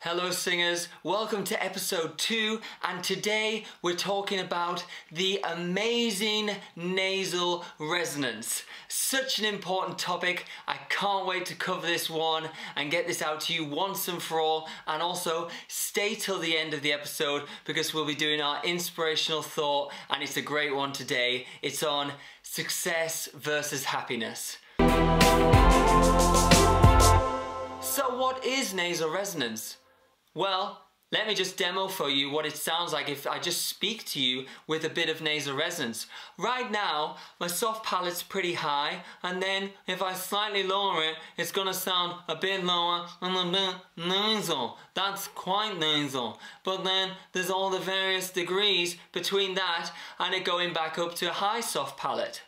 Hello singers, welcome to episode 2, and today we're talking about the amazing nasal resonance. Such an important topic. I can't wait to cover this one and get this out to you once and for all, and also stay till the end of the episode because we'll be doing our inspirational thought, and it's a great one today. It's on success versus happiness. So what is nasal resonance? Well, let me just demo for you what it sounds like if I just speak to you with a bit of nasal resonance. Right now, my soft palate's pretty high, and then if I slightly lower it, it's gonna sound a bit lower and a bit nasal. That's quite nasal. But then there's all the various degrees between that and it going back up to a high soft palate.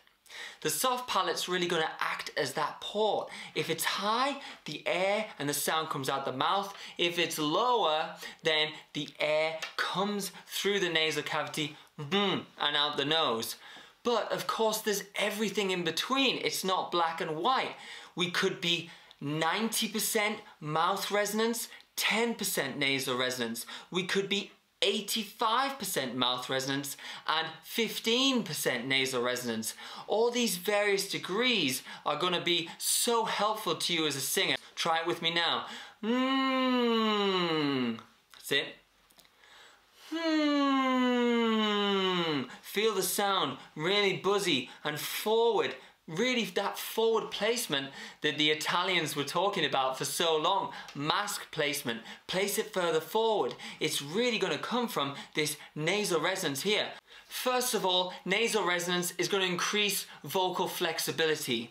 The soft palate's really going to act as that port. If it's high, the air and the sound comes out the mouth. If it's lower, then the air comes through the nasal cavity and out the nose. But of course, there's everything in between. It's not black and white. We could be 90% mouth resonance, 10% nasal resonance. We could be 85% mouth resonance and 15% nasal resonance. All these various degrees are going to be so helpful to you as a singer. Try it with me now. That's it. Feel the sound really buzzy and forward. Really that forward placement that the Italians were talking about for so long. Mask placement. Place it further forward. It's really going to come from this nasal resonance here. First of all, nasal resonance is going to increase vocal flexibility.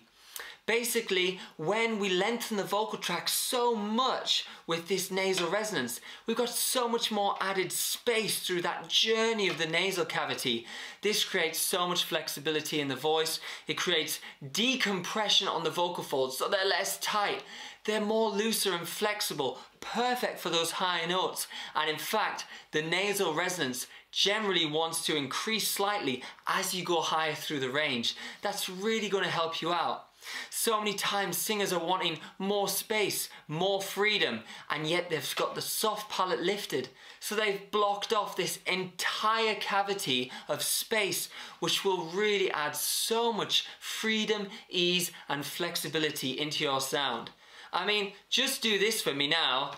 Basically, when we lengthen the vocal tract so much with this nasal resonance, we've got so much more added space through that journey of the nasal cavity. This creates so much flexibility in the voice. It creates decompression on the vocal folds so they're less tight. They're more looser and flexible, perfect for those high notes. And in fact, the nasal resonance generally wants to increase slightly as you go higher through the range. That's really going to help you out. So many times singers are wanting more space, more freedom, and yet they've got the soft palate lifted. So they've blocked off this entire cavity of space, which will really add so much freedom, ease, and flexibility into your sound. I mean, just do this for me now.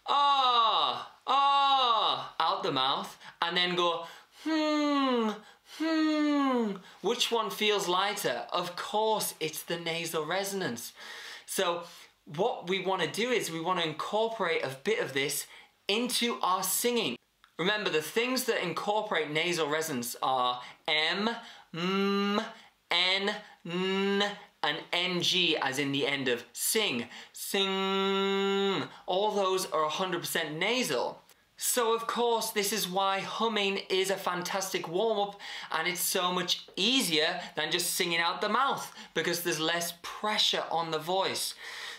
Ah, ah, out the mouth, and then go, Which one feels lighter? Of course, it's the nasal resonance. So what we want to do is we want to incorporate a bit of this into our singing. Remember, the things that incorporate nasal resonance are M, M, N, N, and NG as in the end of sing. Sing. All those are 100% nasal. So of course, this is why humming is a fantastic warm-up, and it's so much easier than just singing out the mouth because there's less pressure on the voice.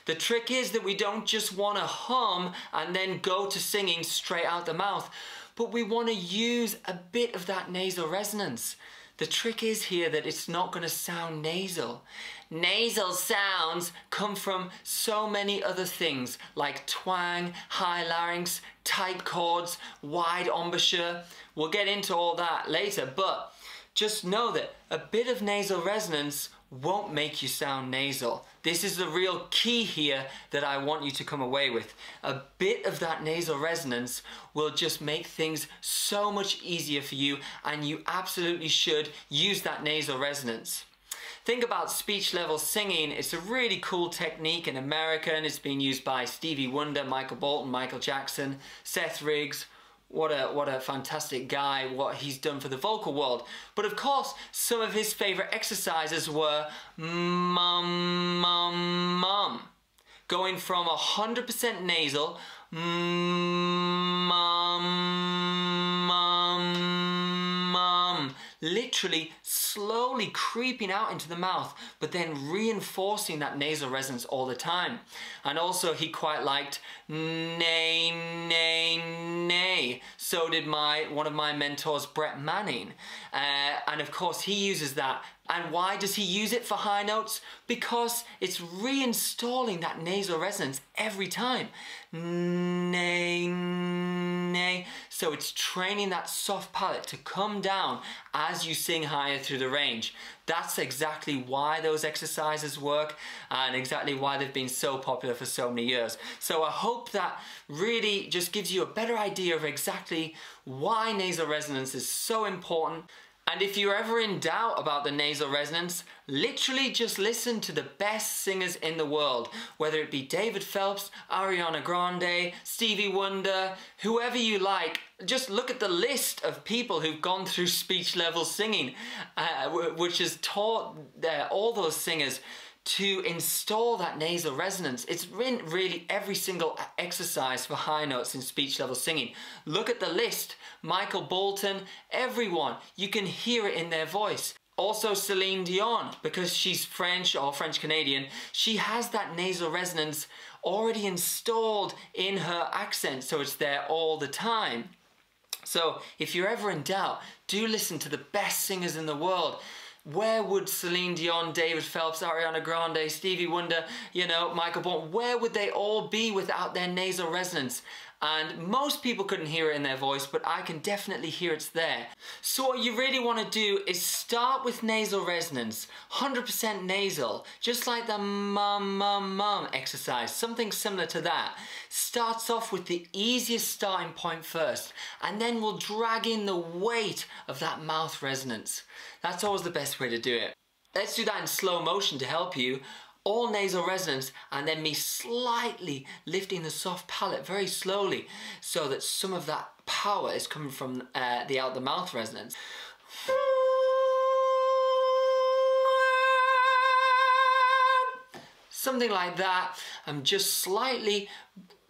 The trick is that we don't just want to hum and then go to singing straight out the mouth, but we want to use a bit of that nasal resonance. The trick is here that it's not going to sound nasal. Nasal sounds come from so many other things like twang, high larynx, tight chords, wide embouchure. We'll get into all that later, but just know that a bit of nasal resonance won't make you sound nasal. This is the real key here that I want you to come away with. A bit of that nasal resonance will just make things so much easier for you, and you absolutely should use that nasal resonance. Think about speech level singing. It's a really cool technique in America, and it's been used by Stevie Wonder, Michael Bolton, Michael Jackson, Seth Riggs. What a fantastic guy, what he's done for the vocal world. But of course, some of his favorite exercises were mum, mum, mum. Going from 100% nasal, mum, mum, mum. Literally slowly creeping out into the mouth, but then reinforcing that nasal resonance all the time. And also he quite liked nay, nay, nay. So did one of my mentors, Brett Manning. And of course he uses that. And why does he use it for high notes? Because it's reinstalling that nasal resonance every time. Nay, So it's training that soft palate to come down as you sing higher through the range. That's exactly why those exercises work and exactly why they've been so popular for so many years. So I hope that really just gives you a better idea of exactly why nasal resonance is so important. And if you're ever in doubt about the nasal resonance, literally just listen to the best singers in the world, whether it be David Phelps, Ariana Grande, Stevie Wonder, whoever you like. Just look at the list of people who've gone through speech level singing, which has taught all those singers to install that nasal resonance. It's in really every single exercise for high notes in speech level singing. Look at the list. Michael, Bolton, everyone. You can hear it in their voice. Also Celine Dion, because she's French or French Canadian, she has that nasal resonance already installed in her accent, so it's there all the time. So if you're ever in doubt, do listen to the best singers in the world. Where would Celine Dion, David Phelps, Ariana Grande, Stevie Wonder, Michael Bolton, where would they all be without their nasal resonance? And most people couldn't hear it in their voice, but I can definitely hear it's there. So what you really want to do is start with nasal resonance, 100% nasal, just like the mum exercise, something similar to that. Starts off with the easiest starting point first, and then we'll drag in the weight of that mouth resonance. That's always the best way to do it. Let's do that in slow motion to help you. All nasal resonance, and then me slightly lifting the soft palate very slowly so that some of that power is coming from the out the mouth resonance. Something like that. I'm just slightly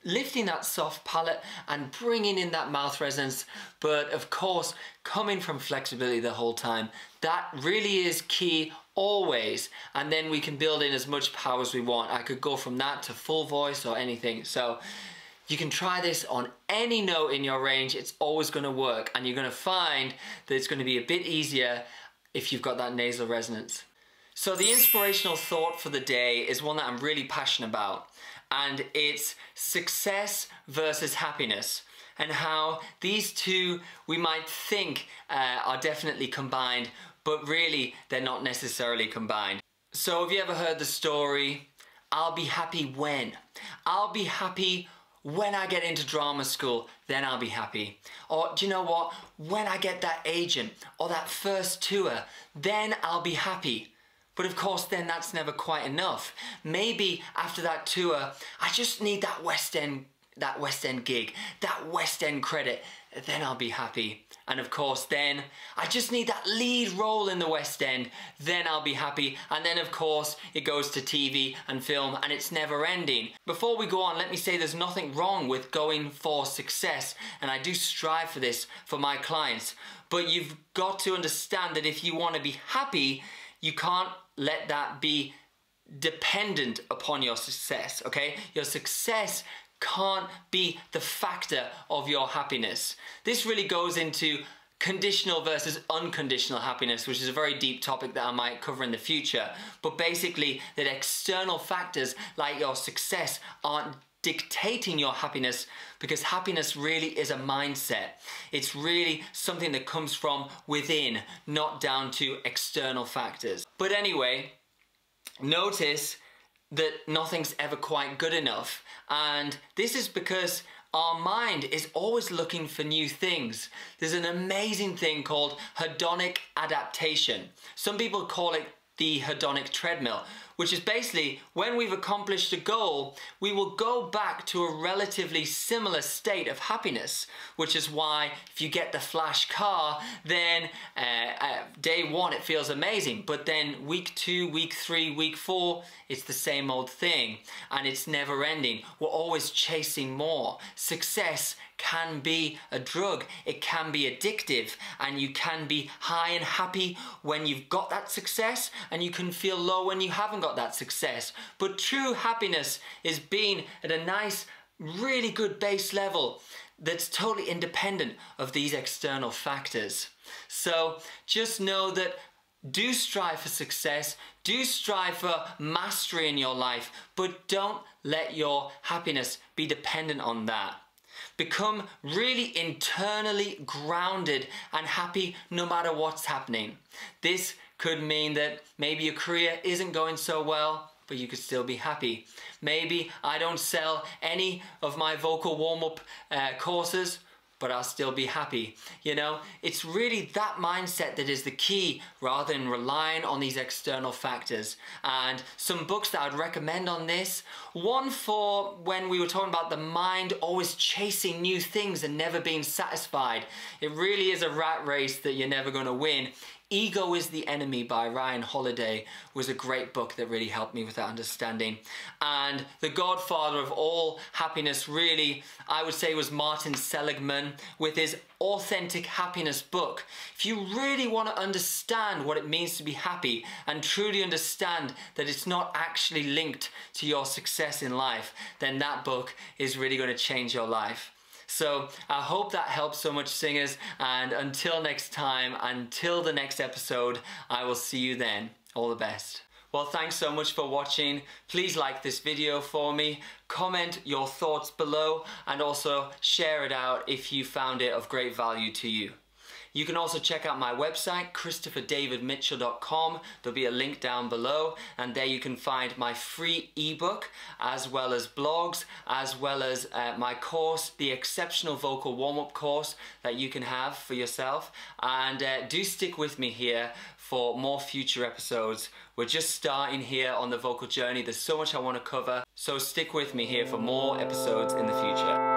lifting that soft palate and bringing in that mouth resonance, but of course coming from flexibility the whole time. That really is key always, and then we can build in as much power as we want. I could go from that to full voice or anything. So you can try this on any note in your range. It's always going to work, and you're going to find that it's going to be a bit easier if you've got that nasal resonance. So the inspirational thought for the day is one that I'm really passionate about, and it's success versus happiness, and how these two we might think are definitely combined, but really they're not necessarily combined. So have you ever heard the story, I'll be happy when? I'll be happy when I get into drama school, then I'll be happy. Or do you know what? When I get that agent or that first tour, then I'll be happy. But of course then that's never quite enough. Maybe after that tour, I just need that West End gig, that West End credit, then I'll be happy. And of course then, I just need that lead role in the West End, then I'll be happy. And then of course, it goes to TV and film, and it's never ending. Before we go on, let me say there's nothing wrong with going for success, and I do strive for this for my clients. But you've got to understand that if you want to be happy, you can't let that be dependent upon your success, okay? Your success can't be the factor of your happiness. This really goes into conditional versus unconditional happiness, which is a very deep topic that I might cover in the future. But basically, that external factors like your success aren't dictating your happiness, because happiness really is a mindset. It's really something that comes from within, not down to external factors. But anyway, notice that nothing's ever quite good enough. And this is because our mind is always looking for new things. There's an amazing thing called hedonic adaptation. Some people call it the hedonic treadmill, which is basically when we've accomplished a goal, we will go back to a relatively similar state of happiness, which is why if you get the flash car, then day one it feels amazing, but then week 2, week 3, week 4, it's the same old thing, and it's never ending. We're always chasing more. Success can be a drug, it can be addictive, and you can be high and happy when you've got that success, and you can feel low when you haven't got that success. But true happiness is being at a nice, really good base level that's totally independent of these external factors. So just know that do strive for success, do strive for mastery in your life, but don't let your happiness be dependent on that. Become really internally grounded and happy no matter what's happening. This could mean that maybe your career isn't going so well, but you could still be happy. Maybe I don't sell any of my vocal warm-up courses, but I'll still be happy. You know, it's really that mindset that is the key rather than relying on these external factors. And some books that I'd recommend on this, one for when we were talking about the mind always chasing new things and never being satisfied. It really is a rat race that you're never gonna win. Ego is the Enemy by Ryan Holiday was a great book that really helped me with that understanding. And the godfather of all happiness really, I would say, was Martin Seligman with his Authentic Happiness book. If you really want to understand what it means to be happy and truly understand that it's not actually linked to your success in life, then that book is really going to change your life. So I hope that helps so much, singers, and until next time, until the next episode, I will see you then. All the best. Well, thanks so much for watching. Please like this video for me, comment your thoughts below, and also share it out if you found it of great value to you. You can also check out my website, ChristopherDavidMitchell.com. There'll be a link down below, and there you can find my free ebook, as well as blogs, as well as my course, the Exceptional Vocal Warm-Up course that you can have for yourself. And do stick with me here for more future episodes. We're just starting here on the vocal journey. There's so much I want to cover, so stick with me here for more episodes in the future.